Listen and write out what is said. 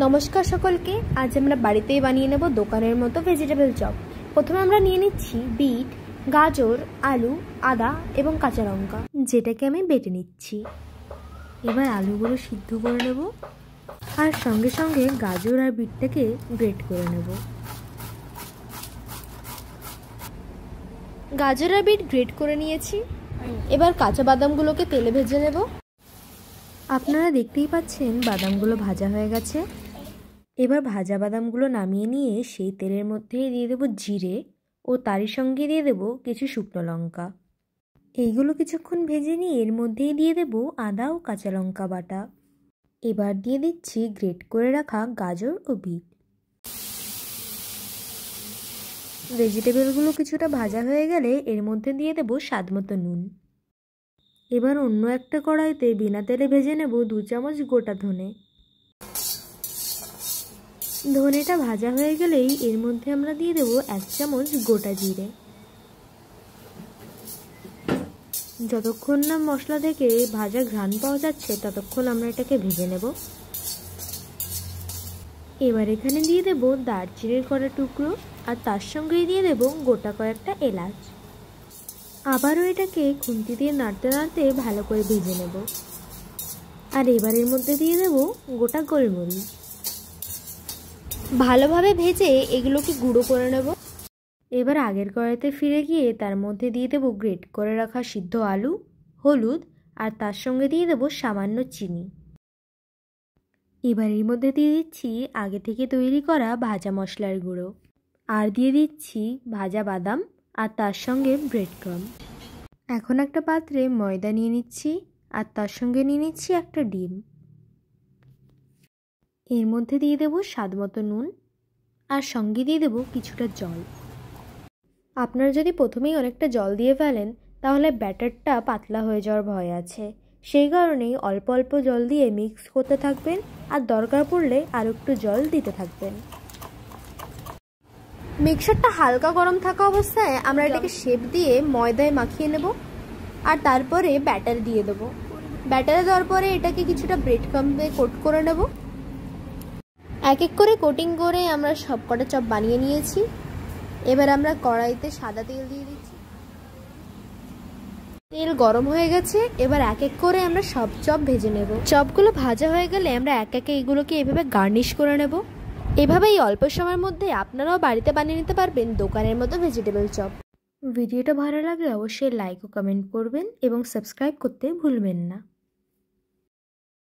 नमस्कार सकलके आज আমরা বাড়িতেই বানিয়ে নেব দোকানের মতো ভেজিটেবল চপ। প্রথমে আমরা নিয়ে নিচ্ছি বিট, গাজর, আলু, আদা এবং কাঁচা লঙ্কা, যেটাকে আমি বেটে নিচ্ছি। এবার আলুগুলো সিদ্ধ করে নেব আর সঙ্গে সঙ্গে গাজর আর বিটটাকে গ্রেট করে নেব। গাজর আর বিট গ্রেট করে নিয়েছি। এবার কাঁচা বাদামগুলোকে তেলে ভেজে নেব। আপনারা দেখতেই পাচ্ছেন বাদামগুলো ভাজা হয়ে গেছে। এবার ভাজা বাদামগুলো নামিয়ে নিয়ে সেই তেলের মধ্যেই দিয়ে দেবো জিরে ও তারই সঙ্গে দিয়ে দেবো কিছু শুকনো লঙ্কা। এইগুলো কিছুক্ষণ ভেজে নিয়ে এর মধ্যেই দিয়ে দেবো আদা ও কাঁচা লঙ্কা বাটা। এবার দিয়ে দিচ্ছি গ্রেট করে রাখা গাজর ও বিট। ভেজিটেবলগুলো কিছুটা ভাজা হয়ে গেলে এর মধ্যে দিয়ে দেবো স্বাদমতো নুন। এবার অন্য একটা কড়াইতে বিনা তেলে ভেজে নেব 2 চামচ গোটা ধনে। ধনেটা ভাজা হয়ে গেলেই এর মধ্যে আমরা দিয়ে দেবো 1 চামচ গোটা জিরে। যতক্ষণ না মশলা থেকে ভাজা ঘ্রাণ পাওয়া যাচ্ছে ততক্ষণ আমরা এটাকে ভেজে নেব। এবার এখানে দিয়ে দেবো দারচিনির কড়া টুকরো আর তার সঙ্গেই দিয়ে দেবো গোটা কয়েকটা এলাচ। আবারও এটাকে খুন্তি দিয়ে নাড়তে নাড়তে ভালো করে ভেজে নেব। আর এবার এর মধ্যে দিয়ে দেবো গোটা গোলমরিচ। ভালোভাবে ভেজে এগুলোকে গুঁড়ো করে নেব। এবার আগের কড়াইতে ফিরে গিয়ে তার মধ্যে দিয়ে দেবো গ্রেট করে রাখা সিদ্ধ আলু, হলুদ আর তার সঙ্গে দিয়ে দেবো সামান্য চিনি। এবার এর মধ্যে দিয়ে দিচ্ছি আগে থেকে তৈরি করা ভাজা মশলার গুঁড়ো আর দিয়ে দিচ্ছি ভাজা বাদাম আর তার সঙ্গে ব্রেড ক্রাম্ব। এখন একটা পাত্রে ময়দা নিয়ে নিচ্ছি আর তার সঙ্গে নিয়ে নিচ্ছি একটা ডিম। এর মধ্যে দিয়ে দেবো স্বাদমতো নুন আর সঙ্গে দিয়ে দেবো কিছুটা জল। আপনারা যদি প্রথমেই অনেকটা জল দিয়ে ফেলেন তাহলে ব্যাটারটা পাতলা হয়ে যাওয়ার ভয় আছে। সেই কারণেই অল্প অল্প জল দিয়ে মিক্স করতে থাকবেন আর দরকার পড়লে আর একটু জল দিতে থাকবেন। মিক্সারটা হালকা গরম থাকা অবস্থায় আমরা এটাকে শেপ দিয়ে ময়দায় মাখিয়ে নেব আর তারপরে ব্যাটার দিয়ে দেবো। ব্যাটারে দেওয়ার পরে এটাকে কিছুটা ব্রেড ক্রাম্বে কোট করে নেব। এক এক করে কোটিং করে আমরা সব কটা চপ বানিয়ে নিয়েছি। এবার আমরা কড়াইতে সাদা তেল দিয়ে দিচ্ছি। তেল গরম হয়ে গেছে। এবার এক এক করে আমরা সব চপ ভেজে নেব। চপগুলো ভাজা হয়ে গেলে আমরা এক একে এগুলোকে এভাবে গার্নিশ করে নেব। এভাবেই অল্প সময়ের মধ্যে আপনারাও বাড়িতে বানিয়ে নিতে পারবেন দোকানের মতো ভেজিটেবল চপ। ভিডিওটা ভালো লাগলে অবশ্যই লাইক ও কমেন্ট করবেন এবং সাবস্ক্রাইব করতে ভুলবেন না।